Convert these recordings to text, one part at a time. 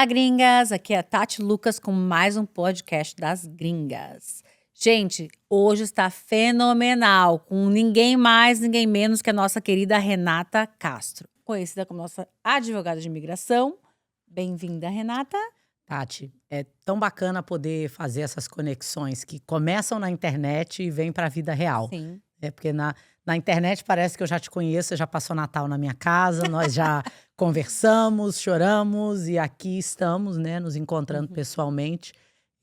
Olá, gringas! Aqui é a Tati Lucas com mais um podcast das gringas. Gente, hoje está fenomenal, com ninguém mais, ninguém menos que a nossa querida Renata Castro, conhecida como nossa advogada de imigração. Bem-vinda, Renata. Tati, é tão bacana poder fazer essas conexões que começam na internet e vêm para a vida real. Sim. É porque na internet parece que eu já te conheço, já passou Natal na minha casa, nós já conversamos, choramos e aqui estamos, né, nos encontrando pessoalmente.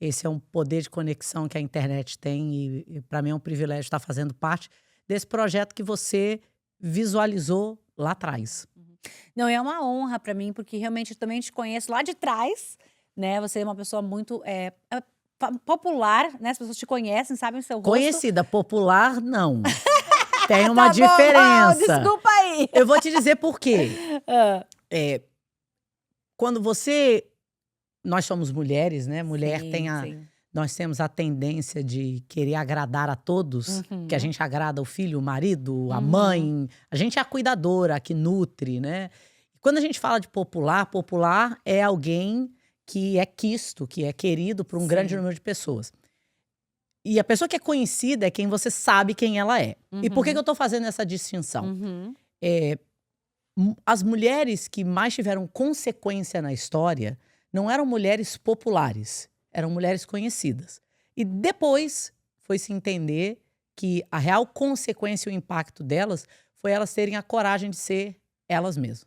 Esse é um poder de conexão que a internet tem e para mim é um privilégio estar fazendo parte desse projeto que você visualizou lá atrás. Não, é uma honra para mim, porque realmente eu também te conheço lá de trás, né? Você é uma pessoa muito popular, né? As pessoas te conhecem, sabem o seu rosto. Conhecida, popular, não. Tem Tá uma bom, diferença. desculpa aí. Eu vou te dizer por quê. Ah, Quando nós somos mulheres, né? Mulher sim. nós temos a tendência de querer agradar a todos, que a gente agrada o filho, o marido, a mãe. A gente é a cuidadora, a que nutre, né? E quando a gente fala de popular, popular é alguém que é quisto, que é querido por um grande número de pessoas. E a pessoa que é conhecida é quem você sabe quem ela é. E por que eu tô fazendo essa distinção? As mulheres que mais tiveram consequência na história não eram mulheres populares, eram mulheres conhecidas. E depois foi se entender que a real consequência e o impacto delas foi elas terem a coragem de ser elas mesmas.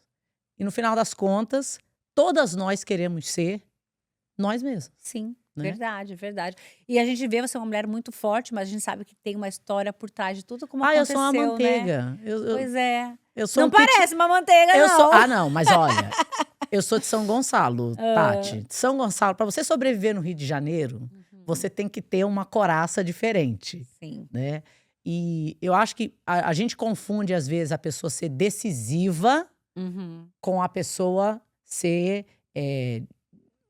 E no final das contas, todas nós queremos ser nós mesmas. Sim, né? verdade. E a gente vê você é uma mulher muito forte, mas a gente sabe que tem uma história por trás de tudo como Eu aconteceu, sou uma né? manteiga. Pois é. Eu sou Não um piti- parece uma manteiga, Eu não. sou... não, mas olha, eu sou de São Gonçalo, Tati. São Gonçalo, para você sobreviver no Rio de Janeiro, você tem que ter uma coraça diferente, Sim. né? E eu acho que a gente confunde, às vezes, a pessoa ser decisiva com a pessoa ser,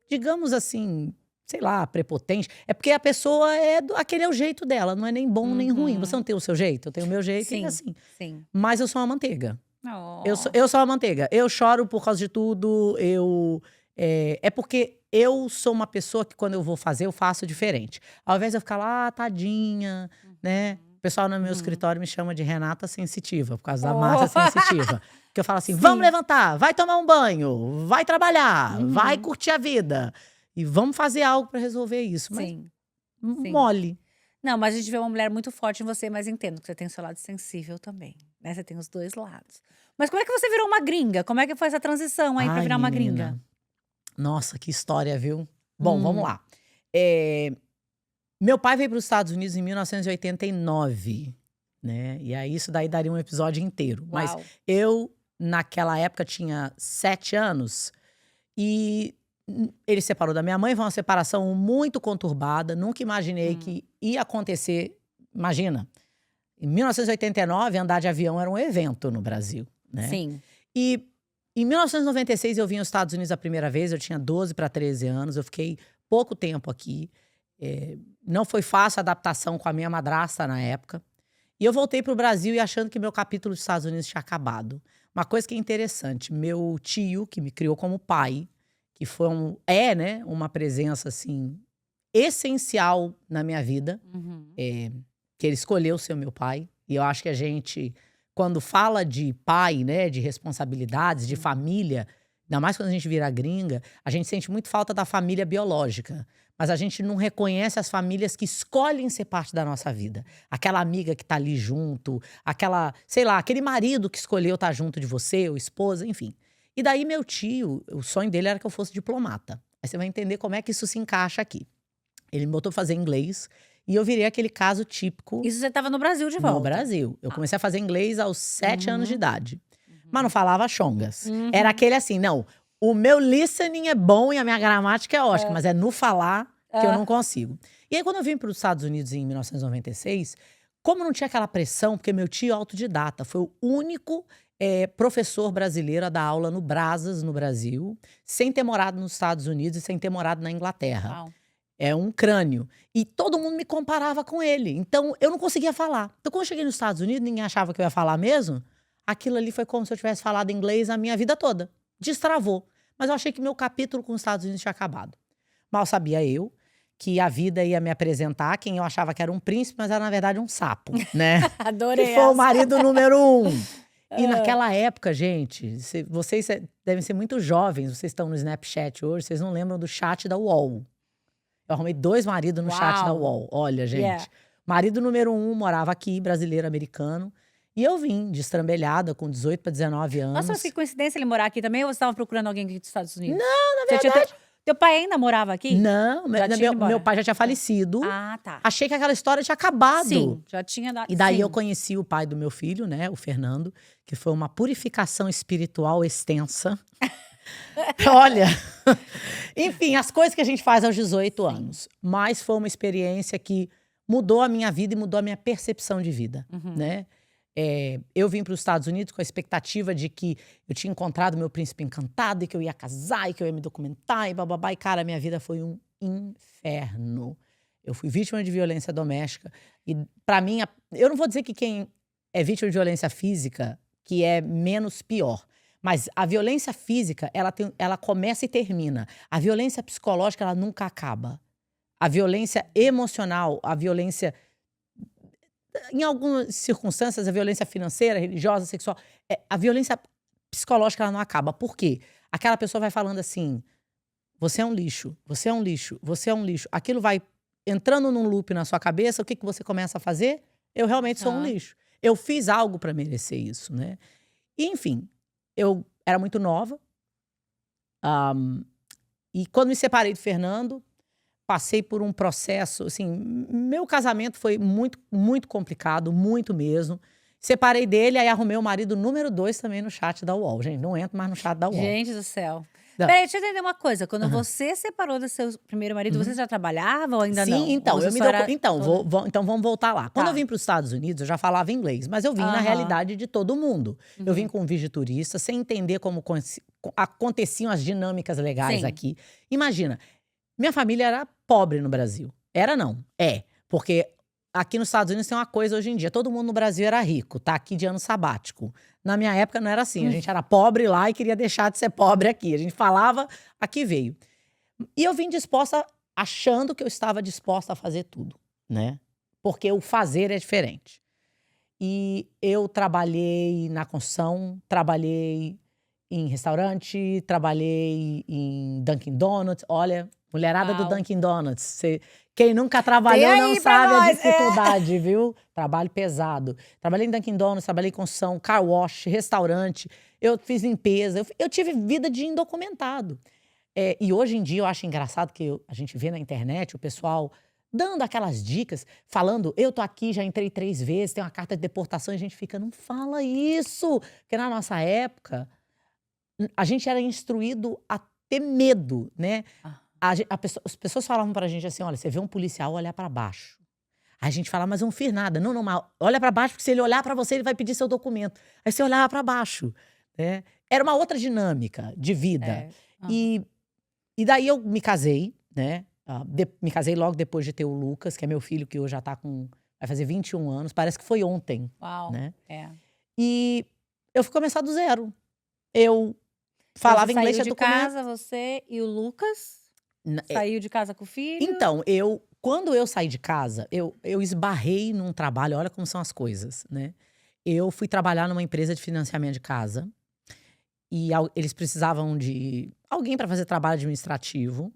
digamos assim, sei lá, prepotente. É porque a pessoa aquele é o jeito dela, não é nem bom nem ruim. Você não tem o seu jeito, eu tenho o meu jeito e é assim. Sim. Mas eu sou uma manteiga. Oh. Eu sou uma manteiga. Eu choro por causa de tudo. É porque eu sou uma pessoa que, quando eu vou fazer, eu faço diferente. Ao invés de eu ficar lá, tadinha, né? O pessoal no meu escritório me chama de Renata Sensitiva, por causa da Márcia Sensitiva. Porque eu falo assim: vamos levantar, vai tomar um banho, vai trabalhar, vai curtir a vida. E vamos fazer algo para resolver isso. Mas Sim. mole. Não, mas a gente vê uma mulher muito forte em você, mas entendo que você tem o seu lado sensível também, né? Você tem os dois lados. Mas como é que você virou uma gringa? Como é que foi essa transição aí pra Ai, virar uma menina. gringa? Nossa, que história, viu? Bom, vamos lá. Meu pai veio para os Estados Unidos em 1989, né? E aí isso daí daria um episódio inteiro. Mas Uau. eu, naquela época, tinha 7 anos e ele se separou da minha mãe. Foi uma separação muito conturbada. Nunca imaginei que ia acontecer. Imagina, em 1989, andar de avião era um evento no Brasil, né? Sim. E em 1996 eu vim aos Estados Unidos a primeira vez, eu tinha 12 para 13 anos, eu fiquei pouco tempo aqui. Não foi fácil a adaptação com a minha madrasta na época. E eu voltei para o Brasil e achando que meu capítulo dos Estados Unidos tinha acabado. Uma coisa que é interessante, meu tio, que me criou como pai, que foi né, uma presença assim essencial na minha vida, que ele escolheu ser o meu pai. E eu acho que a gente, quando fala de pai, né, de responsabilidades, de família, ainda mais quando a gente vira gringa, a gente sente muito falta da família biológica. Mas a gente não reconhece as famílias que escolhem ser parte da nossa vida. Aquela amiga que tá ali junto, sei lá, aquele marido que escolheu estar junto de você, ou esposa, enfim. E daí meu tio, o sonho dele era que eu fosse diplomata. Aí você vai entender como é que isso se encaixa aqui. Ele me botou pra fazer inglês e eu virei aquele caso típico. Isso você tava no Brasil de volta? No Brasil. Eu comecei a fazer inglês aos 7 anos de idade. Mas não falava chongas. Era aquele assim, não, o meu listening é bom e a minha gramática é ótima, mas é no falar que eu não consigo. E aí, quando eu vim para os Estados Unidos em 1996, como não tinha aquela pressão, porque meu tio é autodidata, foi o único professor brasileiro a dar aula no Brasas, no Brasil, sem ter morado nos Estados Unidos e sem ter morado na Inglaterra. Uau. É um crânio. E todo mundo me comparava com ele. Então, eu não conseguia falar. Então, quando eu cheguei nos Estados Unidos, ninguém achava que eu ia falar mesmo. Aquilo ali foi como se eu tivesse falado inglês a minha vida toda. Destravou. Mas eu achei que meu capítulo com os Estados Unidos tinha acabado. Mal sabia eu que a vida ia me apresentar quem eu achava que era um príncipe, mas era, na verdade, um sapo, né? Adorei Que foi o essa. marido número 1. E naquela época, gente, vocês devem ser muito jovens, vocês estão no Snapchat hoje, vocês não lembram do chat da UOL. Eu arrumei 2 maridos no chat da Uau. UOL. Olha, gente. Yeah. Marido número 1 morava aqui, brasileiro, americano. E eu vim destrambelhada com 18 para 19 anos. Nossa, mas que coincidência ele morar aqui também, ou você estava procurando alguém aqui dos Estados Unidos? Não, na Você tinha verdade. teu pai ainda morava aqui? Não, Já tinha ido embora. meu pai já tinha falecido. Ah, tá. Achei que aquela história tinha acabado. Sim, já tinha dado. E daí sim. eu conheci o pai do meu filho, né, o Fernando, que foi uma purificação espiritual extensa. Olha, enfim, as coisas que a gente faz aos 18 anos. Mas foi uma experiência que mudou a minha vida e mudou a minha percepção de vida, né? Eu vim para os Estados Unidos com a expectativa de que eu tinha encontrado meu príncipe encantado e que eu ia casar e que eu ia me documentar e bababá. E, cara, minha vida foi um inferno. Eu fui vítima de violência doméstica. E, para mim, eu não vou dizer que quem é vítima de violência física que é menos pior. Mas a violência física, ela começa e termina. A violência psicológica, ela nunca acaba. A violência emocional, a violência... Em algumas circunstâncias, a violência financeira, religiosa, sexual... A violência psicológica, ela não acaba. Por quê? Aquela pessoa vai falando assim, você é um lixo, você é um lixo, você é um lixo. Aquilo vai entrando num loop na sua cabeça, o que você começa a fazer? Eu realmente sou um lixo. Eu fiz algo para merecer isso, né? E, enfim, eu era muito nova. E quando me separei do Fernando, passei por um processo, assim, meu casamento foi muito, muito complicado, muito mesmo. Separei dele, aí arrumei o marido número 2 também no chat da UOL. Gente, não entro mais no chat da UOL. Gente do céu. Não. Peraí, deixa eu entender uma coisa. Quando você separou do seu primeiro marido, você já trabalhava ou ainda não? Sim, então, Ou você eu me só dou, era então, toda- então vamos voltar lá. Quando Tá. eu vim para os Estados Unidos, eu já falava inglês, mas eu vim na Aham. realidade de todo mundo. Eu vim com um visto de turista, sem entender como aconteciam as dinâmicas legais Sim. aqui. Imagina, minha família era pobre no Brasil. Era não, é. Porque aqui nos Estados Unidos tem uma coisa hoje em dia, todo mundo no Brasil era rico, tá aqui de ano sabático. Na minha época não era assim, a gente era pobre lá e queria deixar de ser pobre aqui. A gente falava, aqui veio. E eu vim disposta, achando que eu estava disposta a fazer tudo, né? Porque o fazer é diferente. E eu trabalhei na construção, trabalhei em restaurante, trabalhei em Dunkin' Donuts. Olha, mulherada do Uau. Dunkin' Donuts. Quem nunca trabalhou Tem não aí pra sabe a nós, dificuldade, viu? Trabalho pesado. Trabalhei em Dunkin' Donuts, trabalhei em construção, car wash, restaurante. Eu fiz limpeza. Eu tive vida de indocumentado. E hoje em dia eu acho engraçado que a gente vê na internet o pessoal dando aquelas dicas, falando, eu tô aqui, já entrei 3 vezes, tem uma carta de deportação, e a gente fica, não fala isso. Porque na nossa época, a gente era instruído a ter medo, né? As pessoas falavam pra gente assim, olha, você vê um policial olhar pra baixo. Aí a gente falava, mas eu não fiz nada. Não, mas olha pra baixo, porque se ele olhar pra você, ele vai pedir seu documento. Aí você olhava pra baixo, né? Era uma outra dinâmica de vida. E daí eu me casei, né? Me casei logo depois de ter o Lucas, que é meu filho, que hoje já tá vai fazer 21 anos. Parece que foi ontem, Uau. né? É. E eu fui começar do zero. Eu falava Então, inglês, você tinha saiu de documento. casa, você e o Lucas? Saiu de casa com o filho? Então, quando eu saí de casa, eu esbarrei num trabalho, olha como são as coisas, né? Eu fui trabalhar numa empresa de financiamento de casa. E eles precisavam de alguém para fazer trabalho administrativo.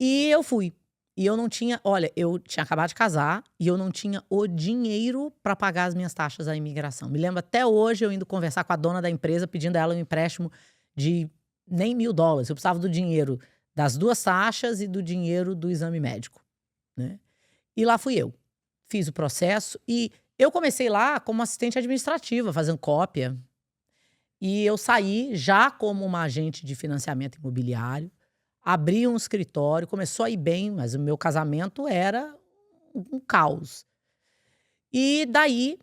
E eu fui. E eu não tinha, olha, eu tinha acabado de casar e eu não tinha o dinheiro para pagar as minhas taxas da imigração. Me lembro até hoje eu indo conversar com a dona da empresa, pedindo a ela um empréstimo de nem $1.000. Eu precisava do dinheiro das 2 taxas e do dinheiro do exame médico, né? E lá fui eu. Fiz o processo e eu comecei lá como assistente administrativa, fazendo cópia. E eu saí já como uma agente de financiamento imobiliário, abri um escritório, começou a ir bem, mas o meu casamento era um caos. E daí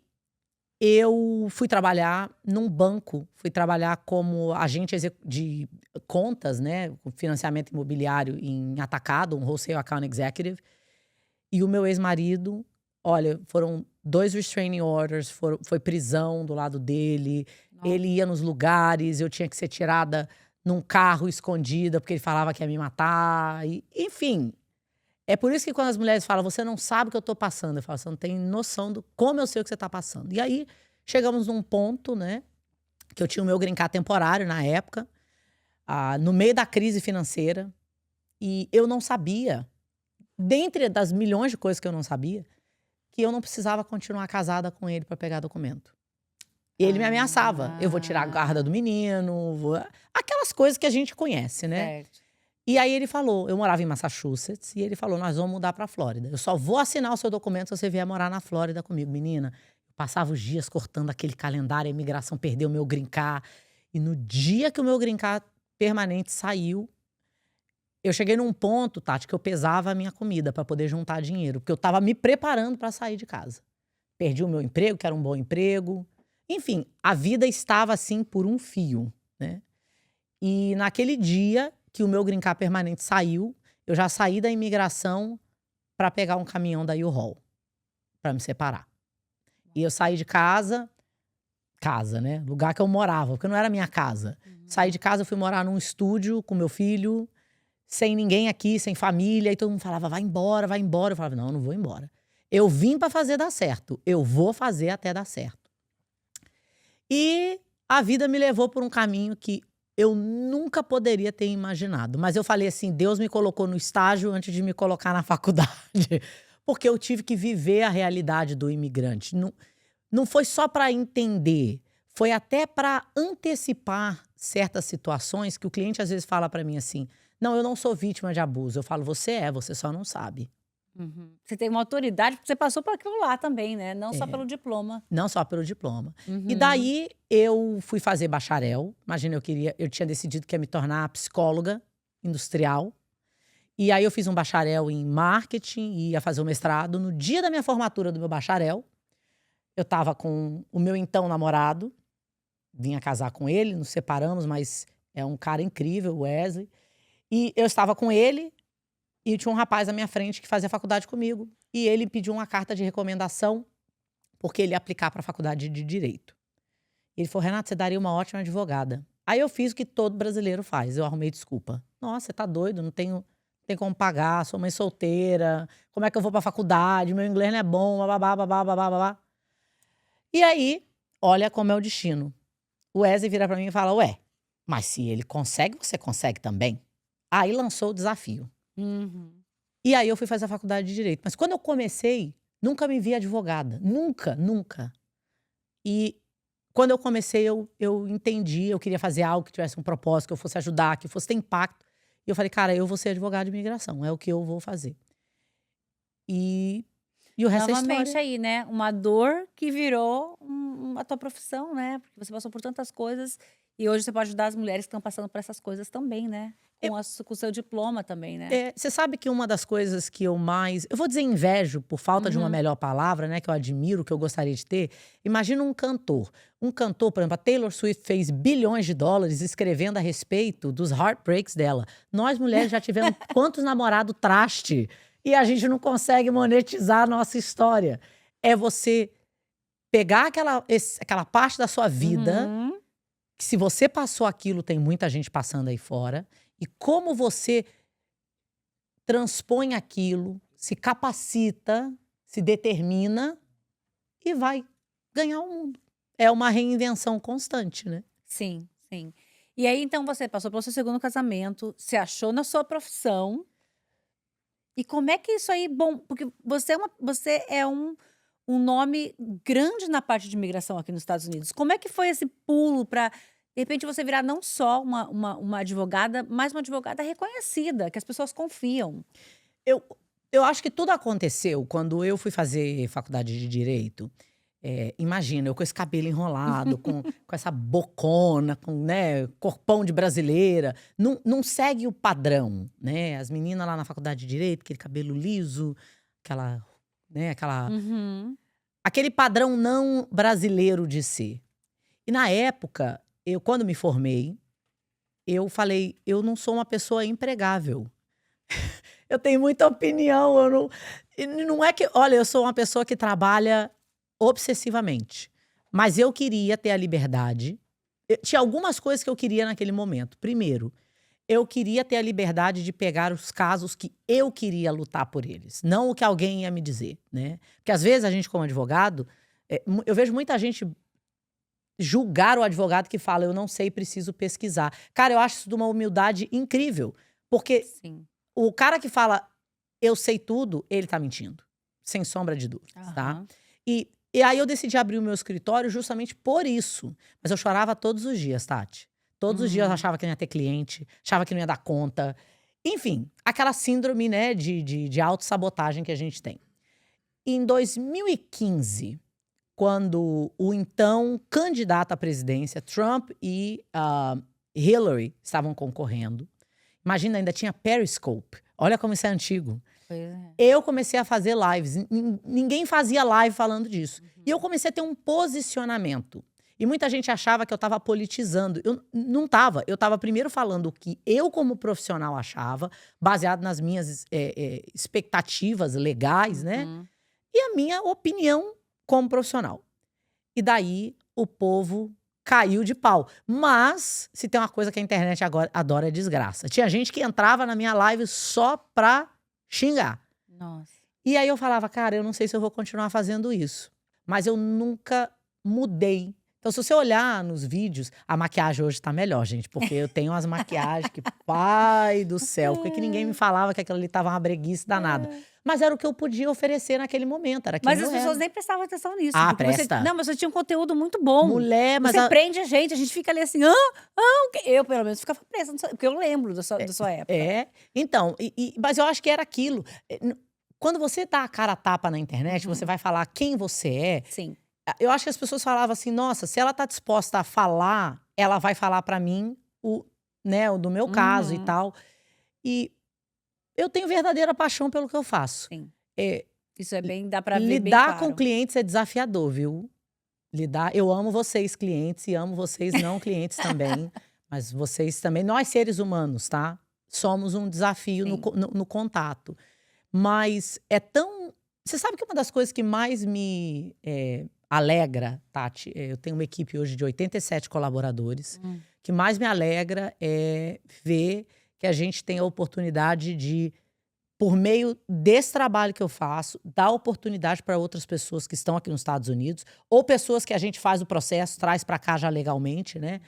eu fui trabalhar num banco, fui trabalhar como agente de contas, né, com financiamento imobiliário em atacado, um wholesale account executive. E o meu ex-marido, olha, foram 2 restraining orders, foi prisão do lado dele. Ele ia nos lugares, eu tinha que ser tirada num carro escondida, porque ele falava que ia me matar. Enfim, é por isso que quando as mulheres falam, você não sabe o que eu tô passando, eu falo, você não tem noção do como eu sei o que você tá passando. E aí, chegamos num ponto, né, que eu tinha o meu green card temporário na época, no meio da crise financeira, e eu não sabia, dentre das milhões de coisas que eu não sabia, que eu não precisava continuar casada com ele para pegar documento. E ele me ameaçava. Eu vou tirar a guarda do menino, aquelas coisas que a gente conhece, né? Certo. E aí ele falou, eu morava em Massachusetts, e ele falou, nós vamos mudar pra Flórida. Eu só vou assinar o seu documento se você vier morar na Flórida comigo. Menina, eu passava os dias cortando aquele calendário, a imigração perdeu o meu green card. E no dia que o meu green card permanente saiu, eu cheguei num ponto, Tati, que eu pesava a minha comida pra poder juntar dinheiro. Porque eu tava me preparando pra sair de casa. Perdi o meu emprego, que era um bom emprego. Enfim, a vida estava assim por um fio, né? E naquele dia que o meu green card permanente saiu, eu já saí da imigração para pegar um caminhão da U-Haul, para me separar. E eu saí de casa, né? Lugar que eu morava, porque não era minha casa. Saí de casa, fui morar num estúdio com meu filho, sem ninguém aqui, sem família, e todo mundo falava, vai embora, vai embora. Eu falava, não, eu não vou embora. Eu vim para fazer dar certo, eu vou fazer até dar certo. E a vida me levou por um caminho que eu nunca poderia ter imaginado. Mas eu falei assim, Deus me colocou no estágio antes de me colocar na faculdade. Porque eu tive que viver a realidade do imigrante. Não foi só para entender, foi até para antecipar certas situações que o cliente às vezes fala para mim assim, não, eu não sou vítima de abuso. Eu falo, você só não sabe. Você tem uma autoridade, porque você passou por aquilo lá também, né? Não só pelo diploma. Não só pelo diploma. E daí eu fui fazer bacharel. Imagina, eu tinha decidido que ia me tornar psicóloga industrial. E aí eu fiz um bacharel em marketing e ia fazer o mestrado. No dia da minha formatura do meu bacharel, eu tava com o meu então namorado. Vinha casar com ele, nos separamos, mas é um cara incrível, o Wesley. E eu estava com ele. E tinha um rapaz à minha frente que fazia faculdade comigo. E ele pediu uma carta de recomendação, porque ele ia aplicar para a faculdade de Direito. Ele falou, Renata, você daria uma ótima advogada. Aí eu fiz o que todo brasileiro faz, eu arrumei desculpa. Nossa, você tá doido, não tem como pagar, sou mãe solteira, como é que eu vou para a faculdade, meu inglês não é bom, babá, babá, babá, babá. E aí, olha como é o destino. O Wesley vira para mim e fala, ué, mas se ele consegue, você consegue também? Aí lançou o desafio. E aí eu fui fazer a faculdade de Direito. Mas quando eu comecei, nunca me vi advogada. Nunca, nunca. E quando eu comecei, eu entendi, eu queria fazer algo que tivesse um propósito, que eu fosse ajudar, que fosse ter impacto. E eu falei, cara, eu vou ser advogada de imigração, é o que eu vou fazer. E o resto é Novamente história. aí, né? Uma dor que virou a tua profissão, né? Porque você passou por tantas coisas e hoje você pode ajudar as mulheres que estão passando por essas coisas também, né? Com o seu diploma também, né? Você sabe que uma das coisas que eu mais, eu vou dizer invejo, por falta de uma melhor palavra, né, que eu admiro, que eu gostaria de ter. Imagina um cantor. Um cantor, por exemplo, a Taylor Swift fez bilhões de dólares escrevendo a respeito dos heartbreaks dela. Nós mulheres já tivemos quantos namorados traste e a gente não consegue monetizar a nossa história. É você pegar aquela parte da sua vida, que se você passou aquilo, tem muita gente passando aí fora, e como você transpõe aquilo, se capacita, se determina e vai ganhar o mundo. É uma reinvenção constante, né? Sim, sim. E aí, então, você passou pelo seu segundo casamento, se achou na sua profissão. E como é que isso aí, bom, porque você é um nome grande na parte de imigração aqui nos Estados Unidos. Como é que foi esse pulo para, de repente, você virar não só uma advogada, mas uma advogada reconhecida, que as pessoas confiam? Eu acho que tudo aconteceu quando eu fui fazer faculdade de Direito. Imagina, eu com esse cabelo enrolado, com essa bocona, com, né, corpão de brasileira. Não segue o padrão, né? As meninas lá na faculdade de Direito, aquele cabelo liso, aquele padrão não brasileiro de ser. E na época, quando me formei, eu falei, eu não sou uma pessoa empregável. Eu tenho muita opinião, não é que, olha, eu sou uma pessoa que trabalha obsessivamente. Mas eu queria ter a liberdade Tinha algumas coisas que eu queria naquele momento. Primeiro, eu queria ter a liberdade de pegar os casos que eu queria lutar por eles, não o que alguém ia me dizer, né? Porque às vezes a gente, como advogado, eu vejo muita gente julgar o advogado que fala, eu não sei, preciso pesquisar. Cara, eu acho isso de uma humildade incrível. Porque Sim. o cara que fala, eu sei tudo, ele tá mentindo. Sem sombra de dúvidas, tá? Aham. E aí eu decidi abrir o meu escritório justamente por isso. Mas eu chorava todos os dias, Tati. Todos os dias eu achava que não ia ter cliente, achava que não ia dar conta. Enfim, aquela síndrome, né, de autossabotagem que a gente tem. Em 2015, quando o então candidato à presidência, Trump e Hillary, estavam concorrendo. Imagina, ainda tinha Periscope. Olha como isso é antigo. Pois é. Eu comecei a fazer lives. Ninguém fazia live falando disso. E eu comecei a ter um posicionamento. E muita gente achava que eu estava politizando. Eu não estava. Eu estava primeiro falando o que eu, como profissional, achava, baseado nas minhas expectativas legais, né? Uhum. E a minha opinião como profissional. E daí o povo caiu de pau. Mas, se tem uma coisa que a internet agora adora é desgraça. Tinha gente que entrava na minha live só pra xingar. Nossa. E aí eu falava, cara, eu não sei se eu vou continuar fazendo isso. Mas eu nunca mudei. Então, se você olhar nos vídeos, a maquiagem hoje tá melhor, gente. Porque eu tenho umas maquiagens que, pai do céu, por que ninguém me falava que aquilo ali tava uma breguice danada? Mas era o que eu podia oferecer naquele momento. Era quem Mas eu as era. pessoas nem prestavam atenção nisso. Ah, porque presta. Não, mas você tinha um conteúdo muito bom. Mulher, mas Você prende a gente fica ali assim, o quê? Eu, pelo menos, ficava presa, porque eu lembro da sua época. Então, mas eu acho que era aquilo. Quando você dá a cara a tapa na internet, você vai falar quem você é. Sim. Eu acho que as pessoas falavam assim, nossa, se ela tá disposta a falar, ela vai falar pra mim o do meu caso e tal. E eu tenho verdadeira paixão pelo que eu faço. Sim. Isso é bem, dá pra ver bem Lidar claro. com clientes é desafiador, viu? Eu amo vocês, clientes, e amo vocês, não clientes também. Mas vocês também, nós seres humanos, tá? Somos um desafio no contato. Mas é tão... Você sabe que uma das coisas que mais me alegra, Tati, eu tenho uma equipe hoje de 87 colaboradores, que mais me alegra é ver que a gente tem a oportunidade de, por meio desse trabalho que eu faço, dar oportunidade para outras pessoas que estão aqui nos Estados Unidos, ou pessoas que a gente faz o processo, traz para cá já legalmente, né?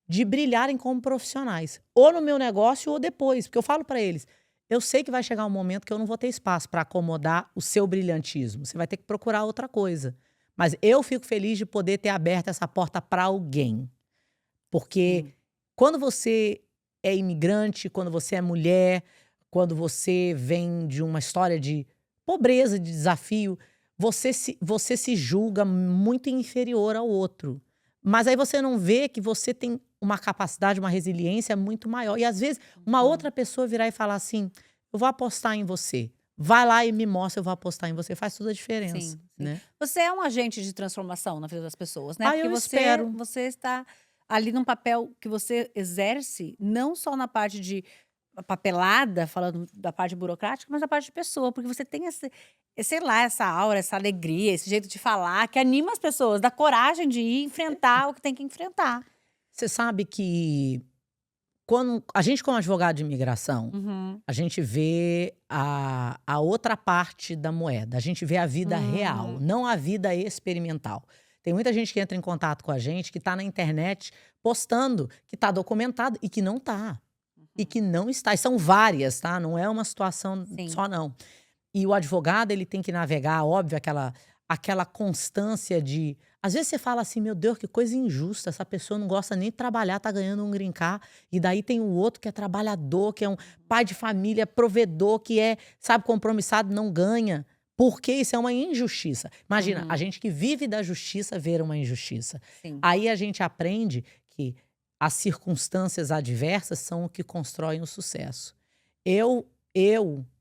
De brilharem como profissionais. Ou no meu negócio ou depois. Porque eu falo para eles, eu sei que vai chegar um momento que eu não vou ter espaço para acomodar o seu brilhantismo. Você vai ter que procurar outra coisa. Mas eu fico feliz de poder ter aberto essa porta para alguém. Porque quando você é imigrante, quando você é mulher, quando você vem de uma história de pobreza, de desafio, você se julga muito inferior ao outro. Mas aí você não vê que você tem uma capacidade, uma resiliência muito maior. E às vezes uma outra pessoa virar e falar assim, eu vou apostar em você. Vai lá e me mostra, eu vou apostar em você. Faz toda a diferença, Sim. né? Você é um agente de transformação na vida das pessoas, né? Porque Eu espero. você está ali num papel que você exerce, não só na parte de papelada, falando da parte burocrática, mas na parte de pessoa, porque você tem sei lá, essa aura, essa alegria, esse jeito de falar que anima as pessoas, dá coragem de ir enfrentar o que tem que enfrentar. Você sabe que quando a gente, como advogado de imigração, a gente vê a outra parte da moeda. A gente vê a vida real, não a vida experimental. Tem muita gente que entra em contato com a gente, que tá na internet postando que tá documentado e que não tá. E que não está. E são várias, tá? Não é uma situação só, não. E o advogado, ele tem que navegar, óbvio, aquela constância de... Às vezes você fala assim, meu Deus, que coisa injusta. Essa pessoa não gosta nem de trabalhar, tá ganhando um green card. E daí tem o outro que é trabalhador, que é um pai de família, provedor, que é, sabe, compromissado, não ganha. Porque isso é uma injustiça. Imagina, a gente que vive da justiça ver uma injustiça. Aí a gente aprende que as circunstâncias adversas são o que constroem o sucesso. Eu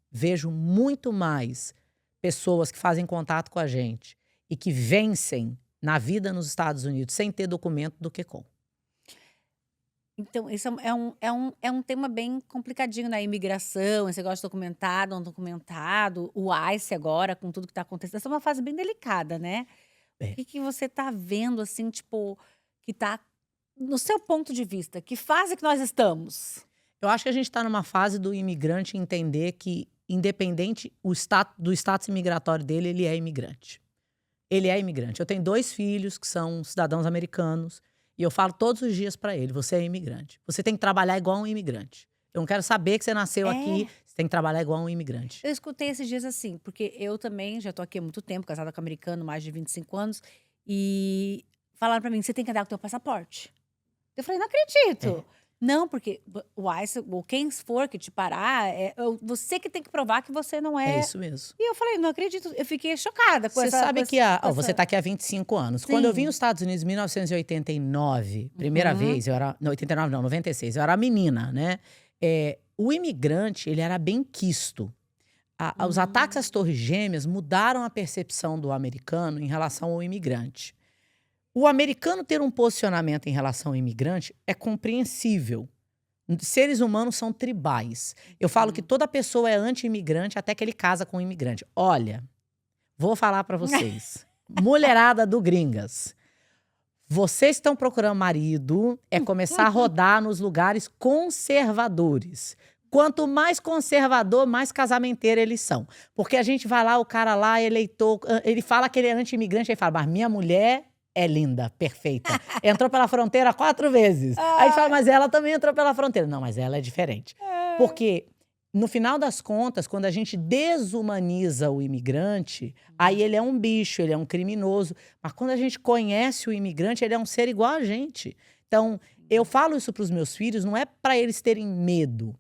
vejo muito mais pessoas que fazem contato com a gente e que vencem na vida nos Estados Unidos sem ter documento do que com. Então, isso é um tema bem complicadinho na imigração, esse negócio de documentado, não documentado, o ICE agora, com tudo que está acontecendo. Essa é uma fase bem delicada, né? O que você está vendo, assim, tipo, que está no seu ponto de vista, que fase que nós estamos? Eu acho que a gente está numa fase do imigrante entender que, independente do status imigratório dele, ele é imigrante. Ele é imigrante. Eu tenho 2 filhos que são cidadãos americanos e eu falo todos os dias para ele, você é imigrante. Você tem que trabalhar igual um imigrante. Eu não quero saber que você nasceu aqui, você tem que trabalhar igual um imigrante. Eu escutei esses dias assim, porque eu também já tô aqui há muito tempo, casada com um americano, mais de 25 anos, e falaram pra mim, você tem que andar com o teu passaporte. Eu falei, não acredito. Não, porque o ICE, ou quem for que te parar, você que tem que provar que você não É é. isso mesmo. E eu falei, não acredito. Eu fiquei chocada com Você essa. sabe com que essa- com você essa- está aqui há 25 anos. Quando eu vim Sim. aos Estados Unidos em 1989, primeira vez, eu era. Não, 89 não, 96, eu era menina, né? O imigrante, ele era bem quisto. Os ataques às Torres Gêmeas mudaram a percepção do americano em relação ao imigrante. O americano ter um posicionamento em relação ao imigrante é compreensível. Seres humanos são tribais. Eu falo que toda pessoa é anti-imigrante até que ele casa com um imigrante. Olha, vou falar pra vocês. Mulherada do Gringas. Vocês estão procurando marido, é começar a rodar nos lugares conservadores. Quanto mais conservador, mais casamenteiro eles são. Porque a gente vai lá, o cara lá, eleitor, ele fala que ele é anti-imigrante, ele fala, mas minha mulher é linda, perfeita. Entrou pela fronteira 4 vezes. Aí a gente fala, mas ela também entrou pela fronteira. Não, mas ela é diferente. Porque, no final das contas, quando a gente desumaniza o imigrante, aí ele é um bicho, ele é um criminoso. Mas quando a gente conhece o imigrante, ele é um ser igual a gente. Então, eu falo isso para os meus filhos, não é para eles terem medo.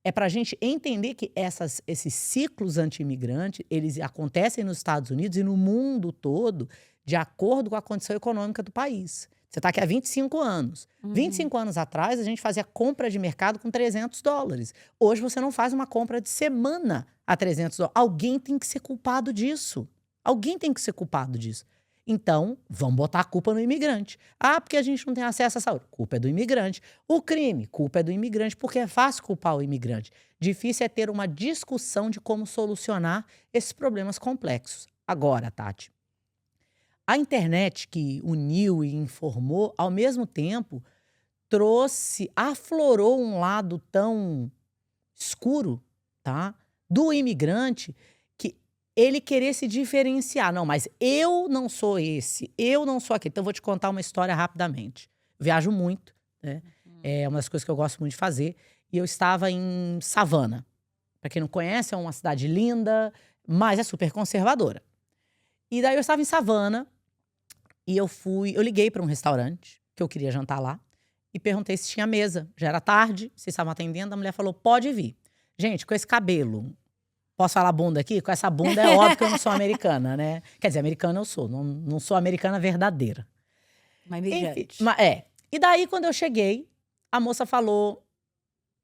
É para a gente entender que esses ciclos anti-imigrantes, eles acontecem nos Estados Unidos e no mundo todo, de acordo com a condição econômica do país. Você está aqui há 25 anos. 25 anos atrás, a gente fazia compra de mercado com $300. Hoje, você não faz uma compra de semana a $300. Alguém tem que ser culpado disso. Alguém tem que ser culpado disso. Então, vamos botar a culpa no imigrante. Ah, porque a gente não tem acesso à saúde. Culpa é do imigrante. O crime, culpa é do imigrante, porque é fácil culpar o imigrante. Difícil é ter uma discussão de como solucionar esses problemas complexos. Agora, Tati, a internet que uniu e informou, ao mesmo tempo, aflorou um lado tão escuro, tá? Do imigrante, que ele querer se diferenciar. Não, mas eu não sou esse, eu não sou aquele. Então, eu vou te contar uma história rapidamente. Viajo muito, né? É uma das coisas que eu gosto muito de fazer. E eu estava em Savannah. Para quem não conhece, é uma cidade linda, mas é super conservadora. E daí eu estava em Savannah e eu liguei para um restaurante, que eu queria jantar lá, e perguntei se tinha mesa. Já era tarde, vocês estavam atendendo, a mulher falou, pode vir. Gente, com esse cabelo, posso falar bunda aqui? Com essa bunda é óbvio que eu não sou americana, né? Quer dizer, americana eu sou, não sou americana verdadeira. Mas imigrante. E daí, quando eu cheguei, a moça falou,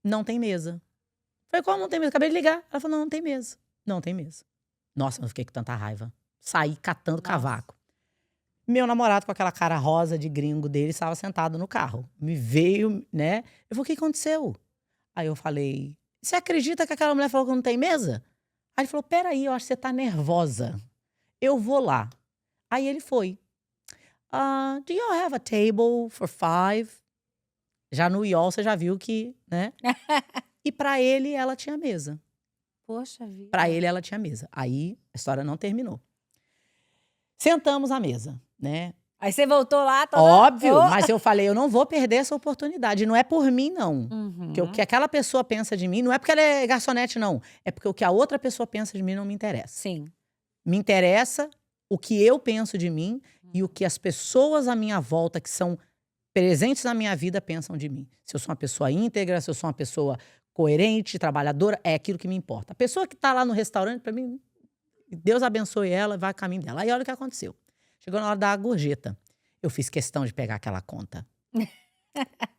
não tem mesa. Falei, como não tem mesa? Acabei de ligar. Ela falou, não tem mesa. Não tem mesa. Nossa, eu fiquei com tanta raiva. Saí catando cavaco. Meu namorado, com aquela cara rosa de gringo dele, estava sentado no carro. Me veio, né? Eu falei, o que aconteceu? Aí eu falei, você acredita que aquela mulher falou que não tem mesa? Aí ele falou, peraí, eu acho que você tá nervosa. Eu vou lá. Aí ele foi. Do you have a table for 5? Já no IOL você já viu que, né? E pra ele, ela tinha mesa. Poxa vida. Pra ele, ela tinha mesa. Aí, a história não terminou. Sentamos à mesa, né? Aí você voltou lá toda... Óbvio, mas eu falei, eu não vou perder essa oportunidade. Não é por mim, não. Uhum. O que aquela pessoa pensa de mim, não é porque ela é garçonete, não. É porque o que a outra pessoa pensa de mim não me interessa. Sim. Me interessa o que eu penso de mim e o que as pessoas à minha volta, que são presentes na minha vida, pensam de mim. Se eu sou uma pessoa íntegra, se eu sou uma pessoa coerente, trabalhadora, é aquilo que me importa. A pessoa que tá lá no restaurante, pra mim, Deus abençoe ela, vai a caminho dela. Aí olha o que aconteceu. Chegou na hora da gorjeta. Eu fiz questão de pegar aquela conta.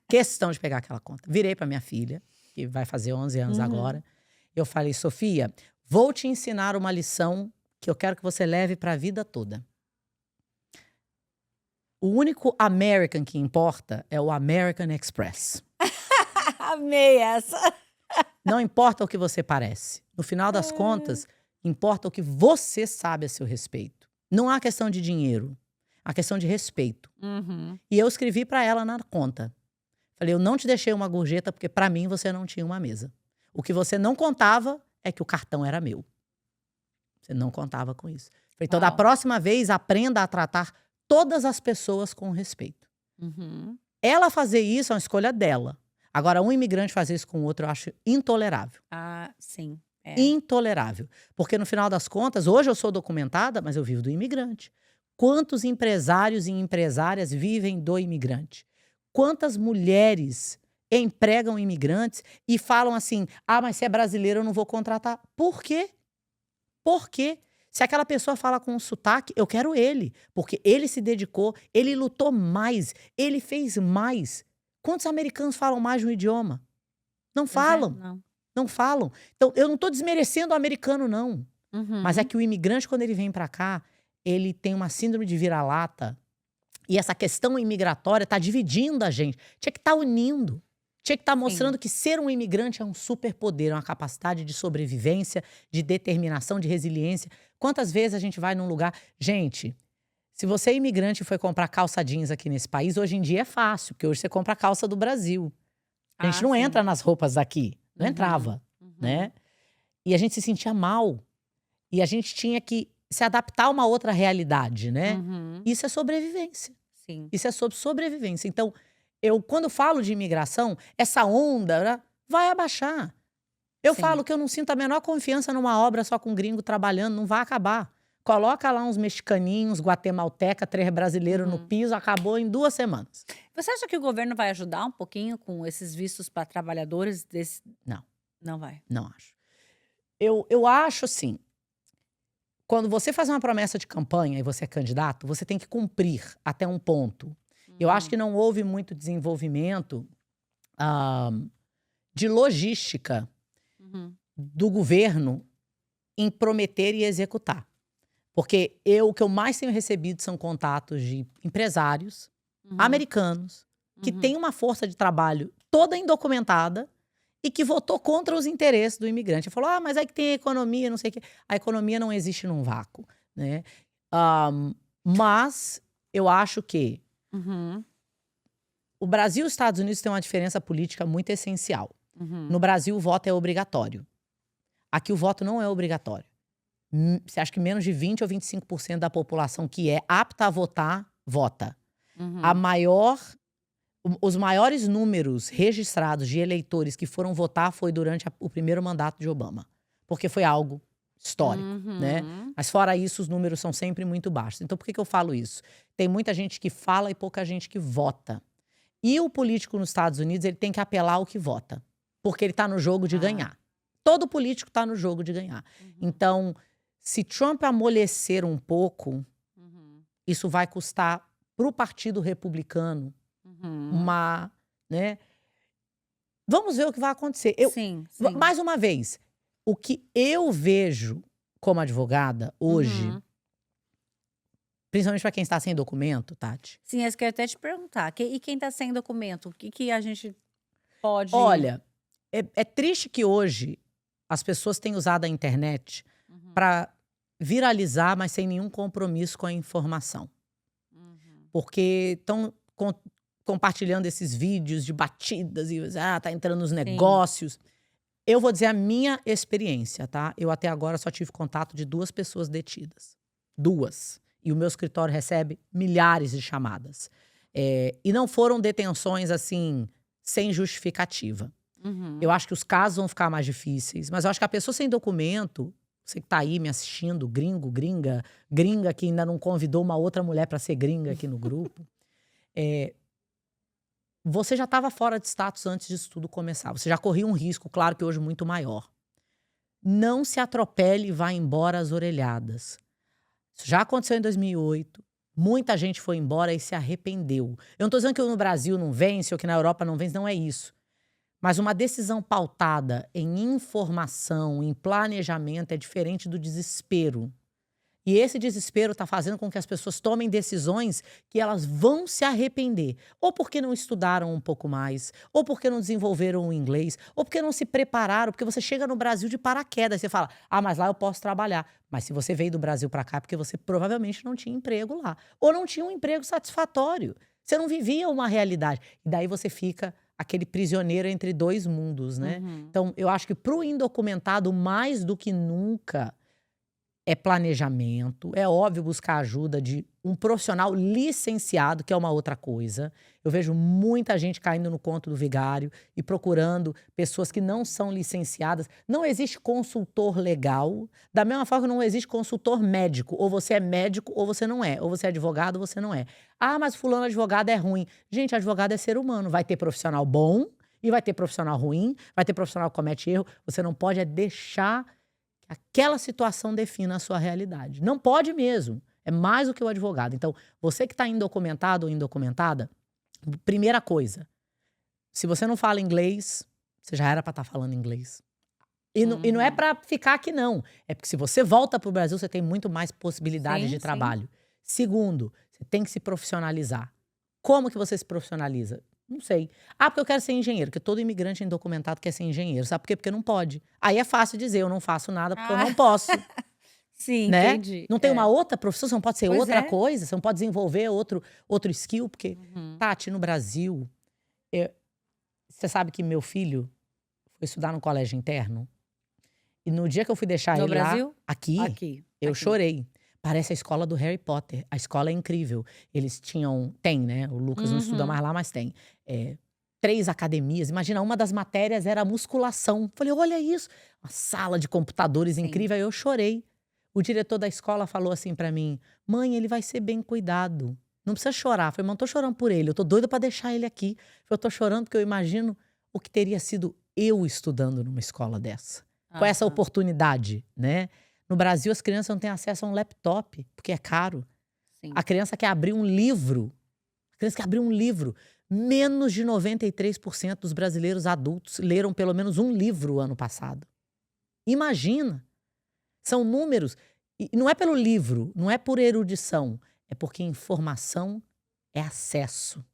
Questão de pegar aquela conta. Virei pra minha filha, que vai fazer 11 anos agora. Eu falei, Sofia, vou te ensinar uma lição que eu quero que você leve pra vida toda. O único American que importa é o American Express. Amei essa. Não importa o que você parece. No final das contas, importa o que você sabe a seu respeito. Não há questão de dinheiro. uma questão de respeito. Uhum. E eu escrevi para ela na conta. Falei, eu não te deixei uma gorjeta porque para mim você não tinha uma mesa. O que você não contava é que o cartão era meu. Você não contava com isso. Falei, então da Uau. próxima vez aprenda a tratar todas as pessoas com respeito. Uhum. Ela fazer isso é uma escolha dela. Agora, um imigrante fazer isso com o outro eu acho intolerável. Ah, sim. Intolerável. Porque no final das contas, hoje eu sou documentada, mas eu vivo do imigrante. Quantos empresários e empresárias vivem do imigrante? Quantas mulheres empregam imigrantes e falam assim, mas se é brasileiro eu não vou contratar. Por quê? Por quê? Se aquela pessoa fala com um sotaque, eu quero ele. Porque ele se dedicou, ele lutou mais, ele fez mais. Quantos americanos falam mais de um idioma? Não falam. Não falam. Então, eu não estou desmerecendo o americano, não. Uhum. Mas é que o imigrante, quando ele vem para cá, ele tem uma síndrome de vira-lata. E essa questão imigratória está dividindo a gente. Tinha que estar unindo. Tinha que estar mostrando que ser um imigrante é um superpoder, é uma capacidade de sobrevivência, de determinação, de resiliência. Quantas vezes a gente vai num lugar... Gente, se você é imigrante e foi comprar calça jeans aqui nesse país, hoje em dia é fácil, porque hoje você compra a calça do Brasil. A gente não entra nas roupas daqui. Não entrava, né? E a gente se sentia mal. E a gente tinha que se adaptar a uma outra realidade, né? Isso é sobrevivência. Sim. Isso é sobre sobrevivência. Então, quando falo de imigração, essa onda, né, vai abaixar. Eu falo que eu não sinto a menor confiança numa obra só com gringo trabalhando, não vai acabar. Coloca lá uns mexicaninhos, guatemalteca, 3 brasileiros no piso, acabou em 2 semanas. Você acha que o governo vai ajudar um pouquinho com esses vistos para trabalhadores desse... Não. Não vai? Não acho. Eu acho assim, quando você faz uma promessa de campanha e você é candidato, você tem que cumprir até um ponto. Eu acho que não houve muito desenvolvimento de logística do governo em prometer e executar. Porque o que eu mais tenho recebido são contatos de empresários americanos que têm uma força de trabalho toda indocumentada e que votou contra os interesses do imigrante. Falou, mas aí que tem a economia, não sei o quê. A economia não existe num vácuo, né? Mas eu acho que o Brasil e os Estados Unidos têm uma diferença política muito essencial. No Brasil, o voto é obrigatório. Aqui, o voto não é obrigatório. Você acha que menos de 20% ou 25% da população que é apta a votar, vota. Os maiores números registrados de eleitores que foram votar foi durante o primeiro mandato de Obama. Porque foi algo histórico, né? Mas fora isso, os números são sempre muito baixos. Então, por que eu falo isso? Tem muita gente que fala e pouca gente que vota. E o político nos Estados Unidos, ele tem que apelar ao que vota. Porque ele está no jogo de ganhar. Todo político está no jogo de ganhar. Então, se Trump amolecer um pouco, isso vai custar para o Partido Republicano né? Vamos ver o que vai acontecer. Sim. Mais uma vez, o que eu vejo como advogada hoje, principalmente para quem está sem documento, Tati. Sim, eu quero até te perguntar. E quem está sem documento? O que a gente pode... Olha, é triste que hoje as pessoas têm usado a internet para viralizar, mas sem nenhum compromisso com a informação. Porque estão compartilhando esses vídeos de batidas e tá entrando nos negócios. Eu vou dizer a minha experiência, tá? Eu até agora só tive contato de 2 pessoas detidas. 2. E o meu escritório recebe milhares de chamadas. E não foram detenções, assim, sem justificativa. Eu acho que os casos vão ficar mais difíceis. Mas eu acho que a pessoa sem documento, você que tá aí me assistindo, gringo, gringa que ainda não convidou uma outra mulher para ser gringa aqui no grupo. Você já estava fora de status antes disso tudo começar. Você já corria um risco, claro que hoje muito maior. Não se atropele e vá embora às orelhadas. Isso já aconteceu em 2008. Muita gente foi embora e se arrependeu. Eu não estou dizendo que no Brasil não vence ou que na Europa não vence, não é isso. Mas uma decisão pautada em informação, em planejamento, é diferente do desespero. E esse desespero está fazendo com que as pessoas tomem decisões que elas vão se arrepender. Ou porque não estudaram um pouco mais, ou porque não desenvolveram o inglês, ou porque não se prepararam, porque você chega no Brasil de paraquedas, você fala, mas lá eu posso trabalhar. Mas se você veio do Brasil para cá, é porque você provavelmente não tinha emprego lá. Ou não tinha um emprego satisfatório. Você não vivia uma realidade. E daí você fica aquele prisioneiro entre dois mundos, né? Então, eu acho que para o indocumentado, mais do que nunca, é planejamento. É óbvio buscar ajuda de um profissional licenciado, que é uma outra coisa. Eu vejo muita gente caindo no conto do vigário e procurando pessoas que não são licenciadas. Não existe consultor legal, da mesma forma que não existe consultor médico. Ou você é médico ou você não é. Ou você é advogado ou você não é. Mas fulano advogado é ruim. Gente, advogado é ser humano. Vai ter profissional bom e vai ter profissional ruim, vai ter profissional que comete erro. Você não pode deixar que aquela situação defina a sua realidade. Não pode mesmo. É mais do que o advogado. Então, você que está indocumentado ou indocumentada, primeira coisa, se você não fala inglês, você já era para estar falando inglês. E não é para ficar aqui, não. É porque se você volta para o Brasil, você tem muito mais possibilidades de trabalho. Segundo, você tem que se profissionalizar. Como que você se profissionaliza? Não sei. Porque eu quero ser engenheiro, porque todo imigrante indocumentado quer ser engenheiro. Sabe por quê? Porque não pode. Aí é fácil dizer, eu não faço nada porque eu não posso. Sim, né? entendi. Não tem uma outra profissão, você não pode ser Pois outra é. coisa, você não pode desenvolver outro skill, porque, Tati, no Brasil, você sabe que meu filho foi estudar no colégio interno, e no dia que eu fui deixar No ele Brasil? lá, aqui, eu chorei. Parece a escola do Harry Potter. A escola é incrível. Eles tem, né? O Lucas não estuda mais lá, mas tem. 3 academias. Imagina, uma das matérias era musculação. Falei, olha isso. Uma sala de computadores incrível. Aí eu chorei. O diretor da escola falou assim pra mim, mãe, ele vai ser bem cuidado. Não precisa chorar. Eu falei, não tô chorando por ele. Eu tô doida pra deixar ele aqui. Eu tô chorando porque eu imagino o que teria sido eu estudando numa escola dessa. Com essa oportunidade, né? No Brasil, as crianças não têm acesso a um laptop, porque é caro. Sim. A criança quer abrir um livro. A criança quer abrir um livro. Menos de 93% dos brasileiros adultos leram pelo menos um livro ano passado. Imagina. São números. E não é pelo livro, não é por erudição. É porque informação é acesso.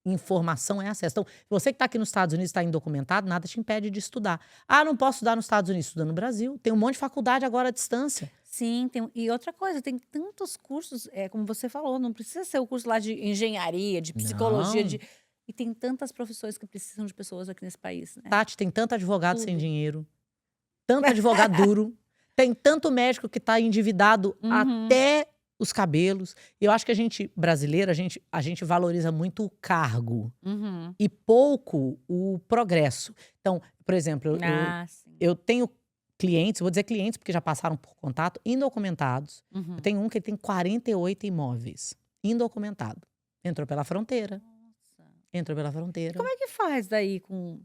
Informação é acesso. Então, você que está aqui nos Estados Unidos, está indocumentado, nada te impede de estudar. Não posso estudar nos Estados Unidos, estuda no Brasil. Tem um monte de faculdade agora à distância. Sim, e outra coisa, tem tantos cursos, como você falou, não precisa ser o curso lá de engenharia, de psicologia, Não. e tem tantas profissões que precisam de pessoas aqui nesse país, né? Tati, tem tanto advogado sem dinheiro, tanto advogado duro, tem tanto médico que está endividado até os cabelos. Eu acho que a gente, brasileira, a gente valoriza muito o cargo e pouco o progresso. Então, por exemplo, eu tenho clientes, vou dizer clientes porque já passaram por contato, indocumentados. Eu tenho um que tem 48 imóveis, indocumentado. Entrou pela fronteira. Entrou pela fronteira. Como é que faz daí com...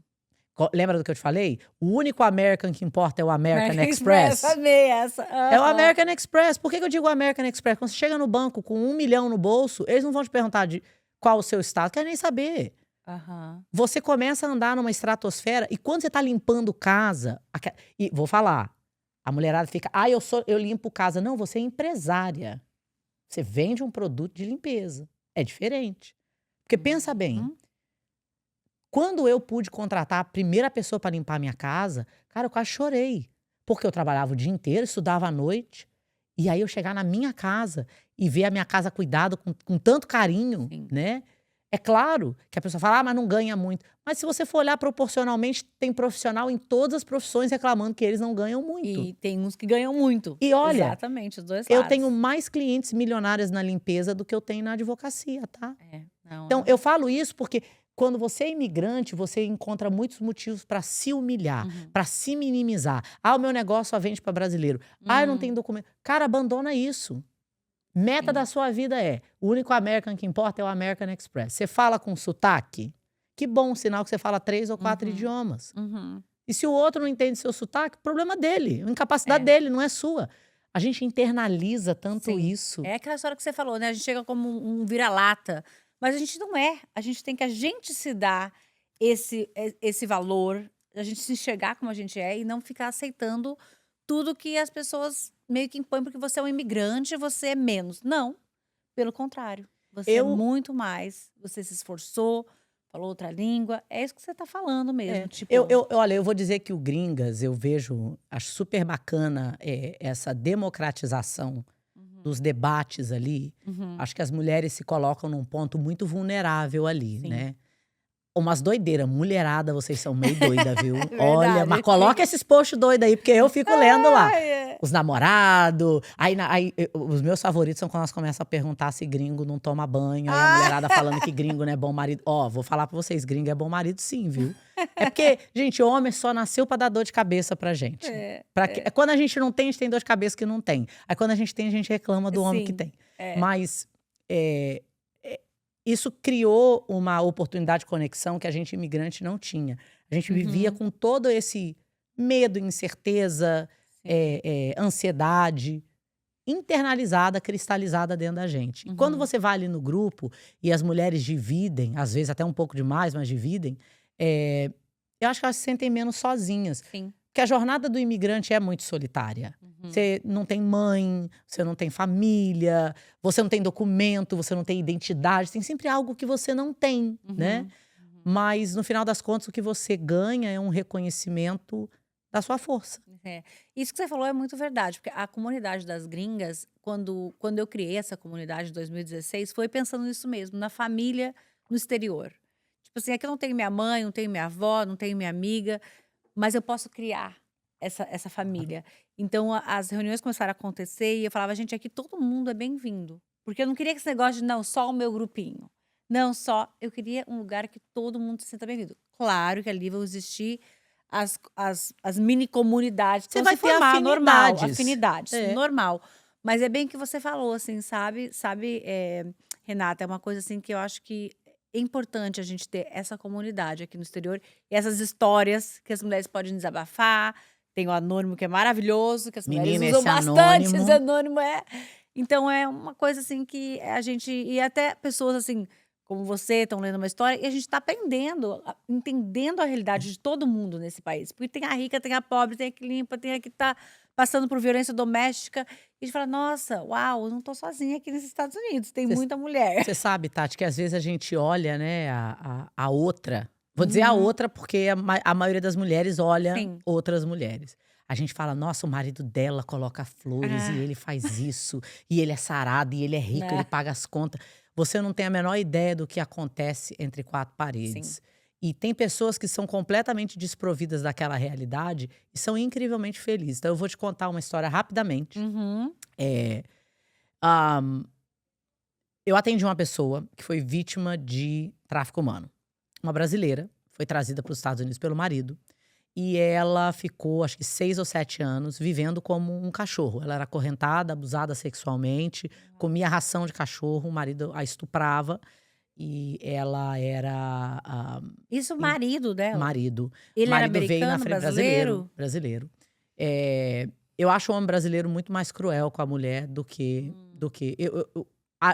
Lembra do que eu te falei? O único American que importa é o American Express. Amei essa. É o American Express. Por que eu digo American Express? Quando você chega no banco com 1 milhão no bolso, eles não vão te perguntar de qual o seu estado, quer nem saber. Você começa a andar numa estratosfera e quando você tá limpando casa, e vou falar, a mulherada fica, eu limpo casa. Não, você é empresária. Você vende um produto de limpeza. É diferente. Porque pensa bem, quando eu pude contratar a primeira pessoa para limpar a minha casa, cara, eu quase chorei. Porque eu trabalhava o dia inteiro, estudava à noite. E aí eu chegar na minha casa e ver a minha casa cuidada com tanto carinho, né? É claro que a pessoa fala, mas não ganha muito. Mas se você for olhar proporcionalmente, tem profissional em todas as profissões reclamando que eles não ganham muito. E tem uns que ganham muito. E olha, exatamente, os dois eu lados. tenho mais clientes milionários na limpeza do que eu tenho na advocacia, tá? Não, então, eu falo isso porque quando você é imigrante, você encontra muitos motivos para se humilhar, para se minimizar. O meu negócio só vende para brasileiro. Eu não tenho documento. Cara, abandona isso. Meta da sua vida o único American que importa é o American Express. Você fala com sotaque? Que bom sinal que você fala 3 ou 4 idiomas. E se o outro não entende seu sotaque, problema dele. A incapacidade dele, não é sua. A gente internaliza tanto isso. É aquela história que você falou, né? A gente chega como um vira-lata. Mas a gente não é. A gente tem que a gente se dar esse valor, a gente se enxergar como a gente é e não ficar aceitando tudo que as pessoas meio que impõe porque você é um imigrante, você é menos. Não, pelo contrário. Você é Eu muito mais, você se esforçou, falou outra língua. É isso que você tá falando mesmo, É, tipo. olha, eu vou dizer que o Gringas, eu vejo, acho super bacana essa democratização dos debates ali. Uhum, Acho que as mulheres se colocam num ponto muito vulnerável ali, sim. né? Umas doideiras, mulherada, vocês são meio doida, viu? É Olha, mas verdade. coloca esses posts doidos aí, porque eu fico lendo lá. Ai, é. Os namorados. Os meus favoritos são quando elas começam a perguntar se gringo não toma banho. Aí a Ah, mulherada falando que gringo não é bom marido. Ó, vou falar pra vocês, gringo é bom marido sim, viu? É porque, gente, homem só nasceu pra dar dor de cabeça pra gente. é, Quando a gente não tem, a gente tem dor de cabeça que não tem. Aí quando a gente reclama do homem que sim. tem. É. Mas isso criou uma oportunidade de conexão que a gente imigrante não tinha. A gente vivia com todo esse medo, incerteza, Sim. ansiedade internalizada, cristalizada dentro da gente. E quando você vai ali no grupo e as mulheres dividem, às vezes até um pouco demais, mas dividem, eu acho que elas se sentem menos sozinhas. Sim. Porque a jornada do imigrante é muito solitária. Você não tem mãe, você não tem família, você não tem documento, você não tem identidade. Tem sempre algo que você não tem, né? Mas, no final das contas, o que você ganha é um reconhecimento da sua força. É. Isso que você falou é muito verdade, porque a comunidade das gringas, quando eu criei essa comunidade em 2016, foi pensando nisso mesmo, na família no exterior. Tipo assim, aqui eu não tenho minha mãe, não tenho minha avó, não tenho minha amiga, mas eu posso criar essa família. Então, as reuniões começaram a acontecer e eu falava, gente, aqui todo mundo é bem-vindo. Porque eu não queria que esse negócio de, não, só o meu grupinho. Não, só. Eu queria um lugar que todo mundo se sinta bem-vindo. Claro que ali vão existir as mini comunidades que Você vão vai se ter formar, normal, afinidades. afinidades, É. normal. Mas é bem o que você falou, assim, sabe, Renata, é uma coisa assim que eu acho que é importante a gente ter essa comunidade aqui no exterior e essas histórias que as mulheres podem desabafar. Tem o Anônimo, que é maravilhoso, que as mulheres Menina, usam esse bastante. Anônimo. Esse Anônimo é. Então é uma coisa assim que a gente. E até pessoas assim, como você, estão lendo uma história, e a gente está aprendendo, entendendo a realidade de todo mundo nesse país. Porque tem a rica, tem a pobre, tem a que limpa, tem a que está passando por violência doméstica. E a gente fala, nossa, uau, eu não tô sozinha aqui nos Estados Unidos, tem Cês- muita mulher. Você sabe, Tati, que às vezes a gente olha, né, a outra. Vou dizer a outra porque a maioria das mulheres olha Sim. outras mulheres. A gente fala, nossa, o marido dela coloca flores e ele faz isso, e ele é sarado, e ele é rico, ele paga as contas. Você não tem a menor ideia do que acontece entre quatro paredes. Sim. E tem pessoas que são completamente desprovidas daquela realidade e são incrivelmente felizes. Então, eu vou te contar uma história rapidamente. Eu atendi uma pessoa que foi vítima de tráfico humano. Uma brasileira, foi trazida para os Estados Unidos pelo marido. E ela ficou, acho que 6 ou 7 anos, vivendo como um cachorro. Ela era acorrentada, abusada sexualmente, comia ração de cachorro, o marido a estuprava. E ela era Isso, o marido dela? marido. Ele O era marido veio na americano, frente brasileiro? brasileiro. Eu acho o homem brasileiro muito mais cruel com a mulher do que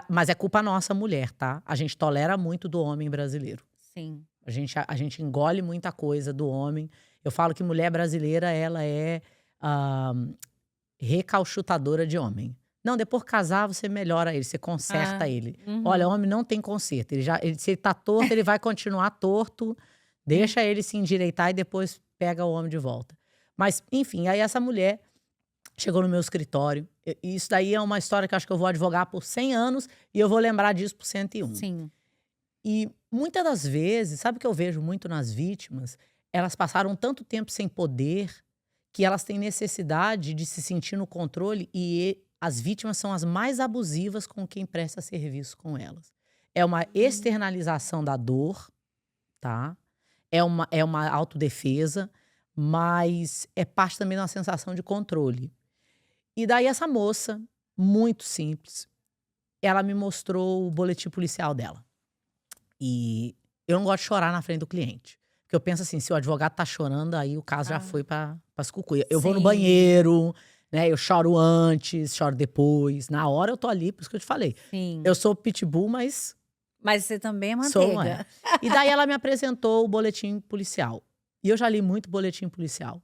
mas é culpa nossa, mulher, tá? A gente tolera muito do homem brasileiro. Sim. A gente engole muita coisa do homem. Eu falo que mulher brasileira, ela é recalchutadora de homem. Não, depois que casar, você melhora ele, você conserta ele. Olha, homem não tem conserto. Se ele tá torto, ele vai continuar torto. Deixa ele se endireitar e depois pega o homem de volta. Mas, enfim, aí essa mulher chegou no meu escritório. E isso daí é uma história que eu acho que eu vou advogar por 100 anos e eu vou lembrar disso por 101. Sim. E muitas das vezes, sabe o que eu vejo muito nas vítimas? Elas passaram tanto tempo sem poder que elas têm necessidade de se sentir no controle e as vítimas são as mais abusivas com quem presta serviço com elas. É uma externalização da dor, tá? É uma autodefesa, mas é parte também de uma sensação de controle. E daí essa moça, muito simples, ela me mostrou o boletim policial dela. E eu não gosto de chorar na frente do cliente. Porque eu penso assim, se o advogado tá chorando, aí o caso já foi para as cucuias. Eu vou no banheiro, né? Eu choro antes, choro depois. Na hora eu tô ali, por isso que eu te falei. Sim. Eu sou pitbull, mas você também é sou, manteiga. E daí ela me apresentou o boletim policial. E eu já li muito boletim policial.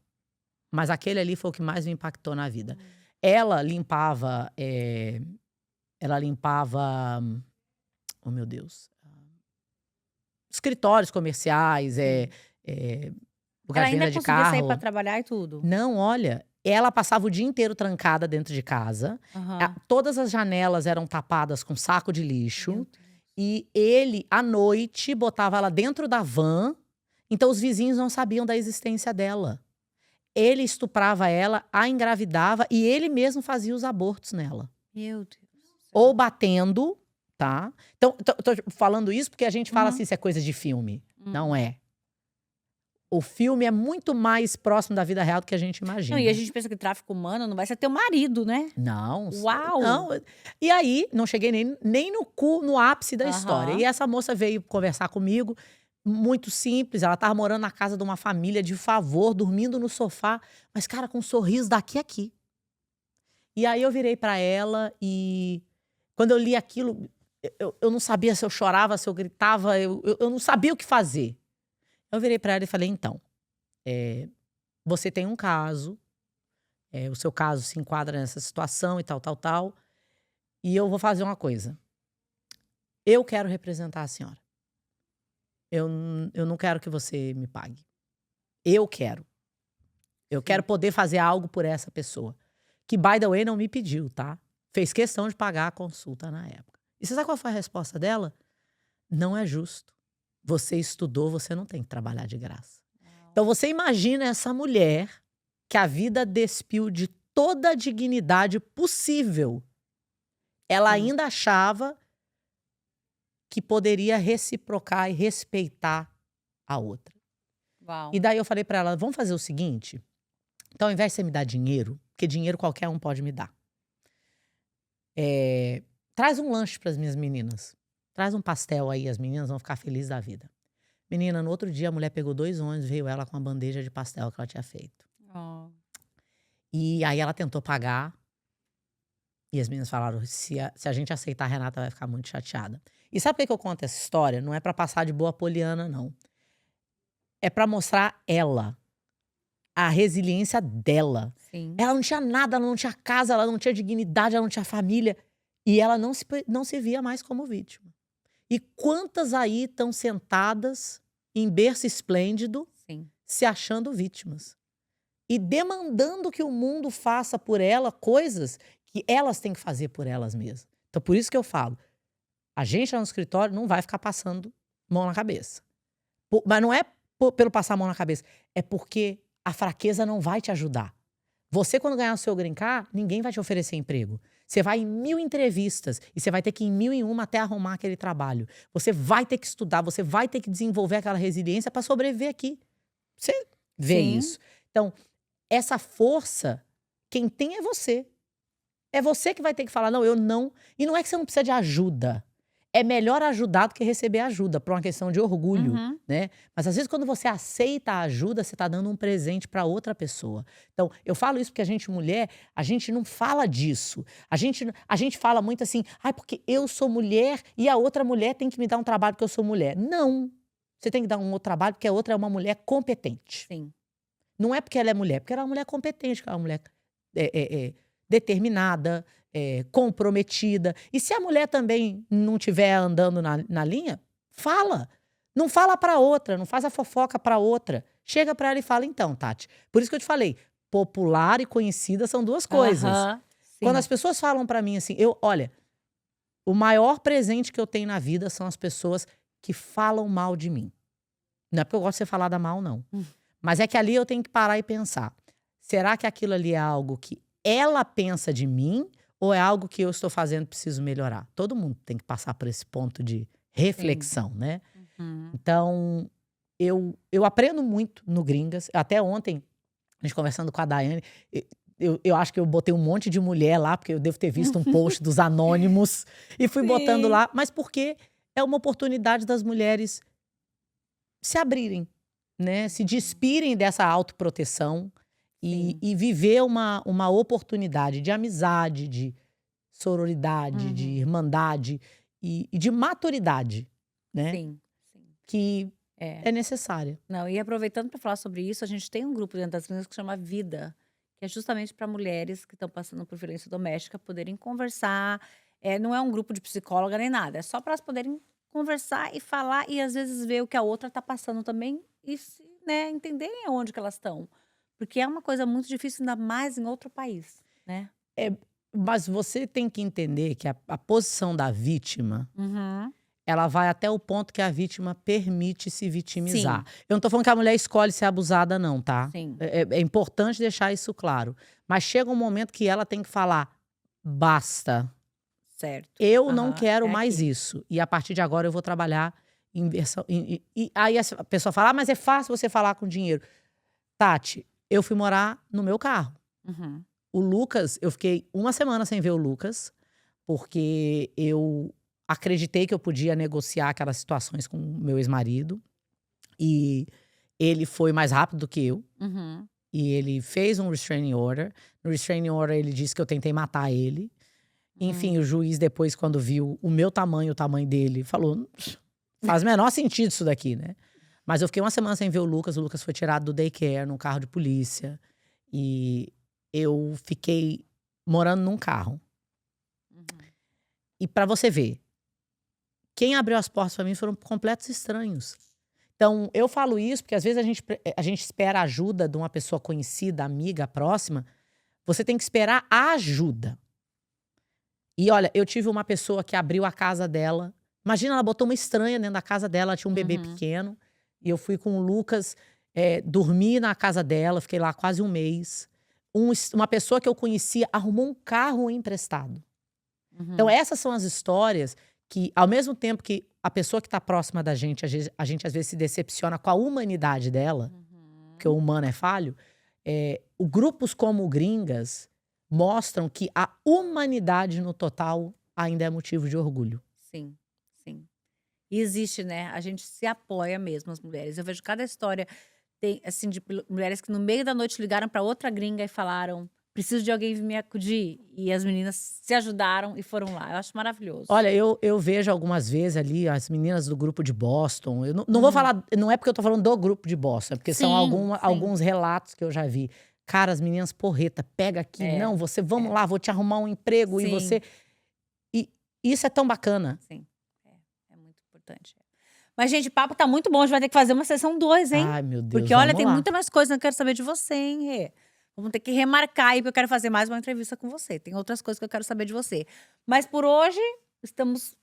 Mas aquele ali foi o que mais me impactou na vida. ela limpava, oh meu Deus, escritórios comerciais, lugar Ela de ainda venda de conseguia sair pra carro. trabalhar e tudo? Não, olha, ela passava o dia inteiro trancada dentro de casa. Aham. Todas as janelas eram tapadas com saco de Meu lixo. Deus. E ele, à noite, botava ela dentro da van. Então os vizinhos não sabiam da existência dela. Ele estuprava ela, a engravidava e ele mesmo fazia os abortos nela. Meu Deus do céu. Ou batendo, tá? Então, tô falando isso porque a gente fala Uhum. assim, isso é coisa de filme. Não é. O filme é muito mais próximo da vida real do que a gente imagina. Não, e a gente pensa que tráfico humano não vai ser teu marido, né? Não. Uau! Não. E aí, não cheguei nem no ápice da história. Aham. E essa moça veio conversar comigo, muito simples. Ela tava morando na casa de uma família de favor, dormindo no sofá. Mas, cara, com um sorriso daqui a aqui. E aí eu virei pra ela e quando eu li aquilo, eu não sabia se eu chorava, se eu gritava, eu não sabia o que fazer. Eu virei pra ela e falei, então, você tem um caso, o seu caso se enquadra nessa situação e tal, e eu vou fazer uma coisa. Eu quero representar a senhora. Eu não quero que você me pague. Eu quero. Eu quero poder fazer algo por essa pessoa. Que, by the way, não me pediu, tá? Fez questão de pagar a consulta na época. E você sabe qual foi a resposta dela? Não é justo. Você estudou, você não tem que trabalhar de graça. Então você imagina essa mulher que a vida despiu de toda a dignidade possível. Ela ainda achava que poderia reciprocar e respeitar a outra. Uau. E daí eu falei pra ela, vamos fazer o seguinte? Então, ao invés de você me dar dinheiro, porque dinheiro qualquer um pode me dar. Traz um lanche pras minhas meninas. Traz um pastel aí, as meninas vão ficar felizes da vida. Menina, no outro dia a mulher pegou 2 ônibus, veio ela com uma bandeja de pastel que ela tinha feito. Oh. E aí ela tentou pagar. E as meninas falaram, se a gente aceitar, a Renata vai ficar muito chateada. E sabe por que eu conto essa história? Não é pra passar de boa poliana, não. É pra mostrar ela. A resiliência dela. Sim. Ela não tinha nada, ela não tinha casa, ela não tinha dignidade, ela não tinha família. E ela não se via mais como vítima. E quantas aí estão sentadas em berço esplêndido, Sim. se achando vítimas. E demandando que o mundo faça por ela coisas que elas têm que fazer por elas mesmas. Então, por isso que eu falo, a gente lá no escritório não vai ficar passando mão na cabeça. Mas não é pelo passar a mão na cabeça, é porque a fraqueza não vai te ajudar. Você, quando ganhar o seu green card, ninguém vai te oferecer emprego. Você vai em 1000 entrevistas e você vai ter que ir em 1001 até arrumar aquele trabalho. Você vai ter que estudar, você vai ter que desenvolver aquela resiliência para sobreviver aqui. Você vê isso. Então, essa força, quem tem é você. É você que vai ter que falar, não, eu não. E não é que você não precisa de ajuda. É melhor ajudar do que receber ajuda, por uma questão de orgulho, né? Mas às vezes quando você aceita a ajuda, você tá dando um presente para outra pessoa. Então, eu falo isso porque a gente mulher, a gente não fala disso. A gente fala muito assim, porque eu sou mulher e a outra mulher tem que me dar um trabalho porque eu sou mulher. Não. Você tem que dar um outro trabalho porque a outra é uma mulher competente. Sim. Não é porque ela é mulher, porque ela é uma mulher competente, ela é uma mulher determinada, comprometida. E se a mulher também não estiver andando na linha, fala. Não fala pra outra, não faz a fofoca pra outra. Chega pra ela e fala, então, Tati. Por isso que eu te falei, popular e conhecida são duas coisas. Quando as pessoas falam pra mim assim, olha, o maior presente que eu tenho na vida são as pessoas que falam mal de mim. Não é porque eu gosto de ser falada mal, não. Mas é que ali eu tenho que parar e pensar. Será que aquilo ali é algo que ela pensa de mim ou é algo que eu estou fazendo e preciso melhorar? Todo mundo tem que passar por esse ponto de reflexão, né? Então, eu aprendo muito no Gringas. Até ontem, a gente conversando com a Daiane, eu acho que eu botei um monte de mulher lá, porque eu devo ter visto um post dos anônimos e fui botando lá. Mas porque é uma oportunidade das mulheres se abrirem, né? Se despirem dessa autoproteção e viver uma oportunidade de amizade, de sororidade, de irmandade e de maturidade, né? Sim. Que é necessária. Não, e aproveitando para falar sobre isso, a gente tem um grupo dentro das meninas que chama Vida, que é justamente para mulheres que estão passando por violência doméstica poderem conversar. Não é um grupo de psicóloga nem nada, é só para elas poderem conversar e falar e às vezes ver o que a outra está passando também e né, entenderem aonde que elas estão. Porque é uma coisa muito difícil, ainda mais em outro país, né? É, mas você tem que entender que a posição da vítima, Uhum. ela vai até o ponto que a vítima permite se vitimizar. Sim. Eu não tô falando que a mulher escolhe ser abusada, não, tá? Sim. É importante deixar isso claro. Mas chega um momento que ela tem que falar: basta, Certo. eu não Aham, quero é mais aqui. isso. E a partir de agora eu vou trabalhar em versão. E aí a pessoa fala: mas é fácil você falar com dinheiro. Tati, eu fui morar no meu carro. Uhum. O Lucas, eu fiquei uma semana sem ver o Lucas, porque eu acreditei que eu podia negociar aquelas situações com o meu ex-marido. E ele foi mais rápido do que eu. Uhum. E ele fez um restraining order. No restraining order, ele disse que eu tentei matar ele. Enfim, o juiz, depois, quando viu o meu tamanho, o tamanho dele, falou: faz o menor sentido isso daqui, né? Mas eu fiquei uma semana sem ver o Lucas foi tirado do daycare, num carro de polícia. E eu fiquei morando num carro. Uhum. E pra você ver, quem abriu as portas pra mim foram completos estranhos. Então, eu falo isso porque às vezes a gente espera a ajuda de uma pessoa conhecida, amiga, próxima. Você tem que esperar a ajuda. E olha, eu tive uma pessoa que abriu a casa dela. Imagina, ela botou uma estranha dentro da casa dela, ela tinha um bebê Uhum. pequeno. E eu fui com o Lucas dormir na casa dela, fiquei lá quase um mês. Uma pessoa que eu conhecia arrumou um carro emprestado. Então, Uhum. essas são as histórias que, ao mesmo tempo que a pessoa que está próxima da gente, a gente às vezes se decepciona com a humanidade dela, porque o humano é falho. Grupos como o Gringas mostram que a humanidade no total ainda é motivo de orgulho. Sim, sim. E existe, né? A gente se apoia mesmo, as mulheres. Eu vejo cada história, tem, assim, de mulheres que no meio da noite ligaram para outra gringa e falaram: preciso de alguém vir me acudir. E as meninas se ajudaram e foram lá. Eu acho maravilhoso. Olha, eu vejo algumas vezes ali as meninas do grupo de Boston. Eu não vou falar, não é porque eu tô falando do grupo de Boston, é porque são Sim, sim. alguns relatos que eu já vi. Cara, as meninas porreta, pega aqui, não, vamos lá, vou te arrumar um emprego e Sim. você. E isso é tão bacana. Sim, é muito importante. Mas, gente, o papo tá muito bom. A gente vai ter que fazer uma sessão 2, hein? Ai, meu Deus, Porque, olha, vamos tem lá. muita mais coisa que eu quero saber de você, hein, Rê? Vamos ter que remarcar aí, porque eu quero fazer mais uma entrevista com você. Tem outras coisas que eu quero saber de você. Mas por hoje, estamos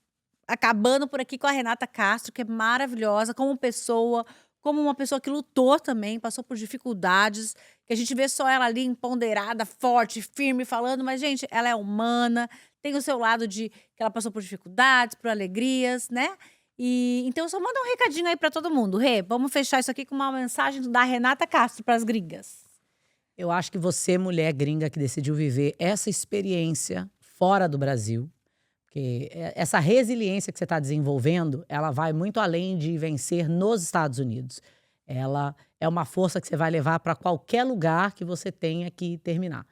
acabando por aqui com a Renata Castro, que é maravilhosa como pessoa, como uma pessoa que lutou também, passou por dificuldades, que a gente vê só ela ali empoderada, forte, firme, falando, mas, gente, ela é humana, tem o seu lado de que ela passou por dificuldades, por alegrias, né? E então só manda um recadinho aí pra todo mundo. Rê, vamos fechar isso aqui com uma mensagem da Renata Castro para as gringas. Eu acho que você, mulher gringa que decidiu viver essa experiência fora do Brasil, porque essa resiliência que você está desenvolvendo, ela vai muito além de vencer nos Estados Unidos. Ela é uma força que você vai levar para qualquer lugar que você tenha que terminar.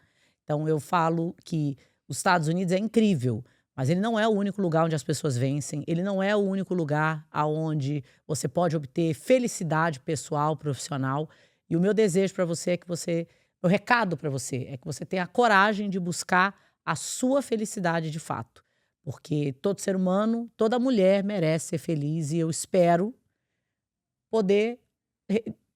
Então, eu falo que os Estados Unidos é incrível, mas ele não é o único lugar onde as pessoas vencem. Ele não é o único lugar onde você pode obter felicidade pessoal, profissional. E o meu desejo para você é que você... O recado para você é que você tenha a coragem de buscar a sua felicidade de fato. Porque todo ser humano, toda mulher merece ser feliz e eu espero poder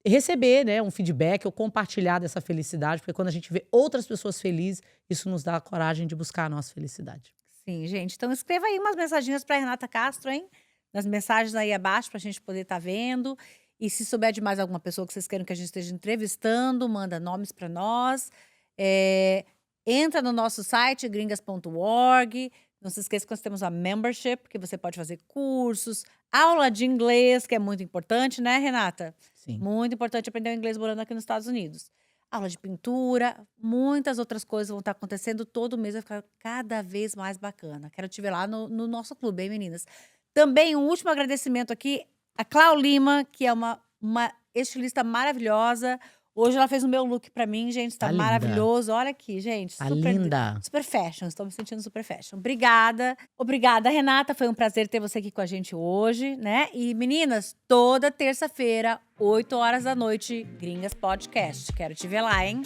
receber, né, um feedback ou compartilhar dessa felicidade, porque quando a gente vê outras pessoas felizes, isso nos dá a coragem de buscar a nossa felicidade. Sim, gente. Então escreva aí umas mensaginhas para Renata Castro, hein? Nas mensagens aí abaixo para a gente poder estar vendo. E se souber de mais alguma pessoa que vocês queiram que a gente esteja entrevistando, manda nomes para nós. Entra no nosso site, gringas.org. Não se esqueça que nós temos a membership, que você pode fazer cursos, aula de inglês, que é muito importante, né, Renata? Sim. Muito importante aprender o inglês morando aqui nos Estados Unidos. Aula de pintura, muitas outras coisas vão estar acontecendo todo mês, vai ficar cada vez mais bacana. Quero te ver lá no nosso clube, hein, meninas? Também um último agradecimento aqui, a Clau Lima, que é uma estilista maravilhosa. Hoje ela fez o meu look pra mim, gente, tá linda. maravilhoso. Olha aqui, gente. Tá linda. Super fashion, estou me sentindo super fashion. Obrigada. Obrigada, Renata. Foi um prazer ter você aqui com a gente hoje, né? E meninas, toda terça-feira, 8 horas da noite, Gringas Podcast. Quero te ver lá, hein?